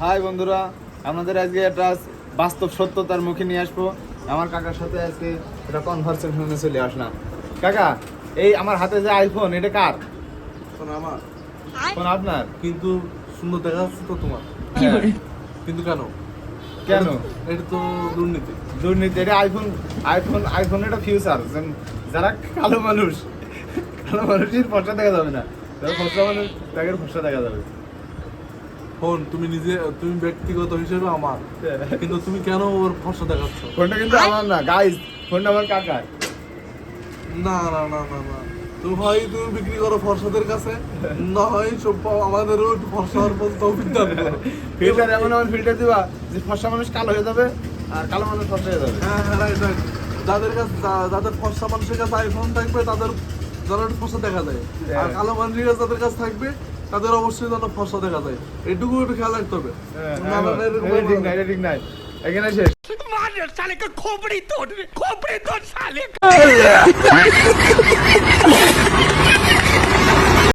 High বন্ধুরা, আপনাদের আজকে একটা বাস্তব সত্যতার মুখে নিয়ে আসবো। আমার কাকার সাথে আজকে একটা কনভারসেশনে চলে আসলাম। কাকা, এই আমার হাতে যে আইফোন, এটা কার? ফোন আমার, ফোন আপনার? কিন্তু সুন্দর দেখা যাচ্ছে তো তোমার। হ্যাঁ। কিন্তু কেন? কেন? এটা তো দুর্নীতি। দুর্নীতি? এটা আইফোন, আইফোন আইফোন এটা ফিউচার। যারা কালো মানুষের ফর্সা দেখা যাবে না, যারা ফর্সা মানুষ তাদের ফর্সা দেখা যাবে। ফোন তুমি ব্যক্তিগত হিসেবে আমার, কিন্তু তুমি কেন ওর ফসা দেখাচ্ছ? ফোনটা কিন্তু আমার না গাইস, ফোনটা আমার কাকার। না না না না না, তুমি হয় তুমি বিক্রি করো ফর্সাদের কাছে, না হয় সব আমাদেরও একটু ফর্সার পর তৌফিক দান করো। ফিল্টার এমন ফিল্টার দিবা যে ফর্সা মানুষ কালো হয়ে যাবে আর কালো মানুষ ফর্সা হয়ে যাবে। হ্যাঁ হ্যাঁ, রাইট রাইট। যাদের ফর্সা মানুষের কাছে আইফোন থাকবে তাদের যেন একটু ফর্সা দেখা যায়, আর কালো মানুষের কাছে যাদের কাছে থাকবে তাদের অবশ্যই যেন ফর্সা দেখা যায়। এটুকু একটু খেয়াল রাখতে হবে। নানান এরকম এটা ঠিক নাই, এখানে শেষ। मार साले का खोपड़ी तोड़ साले का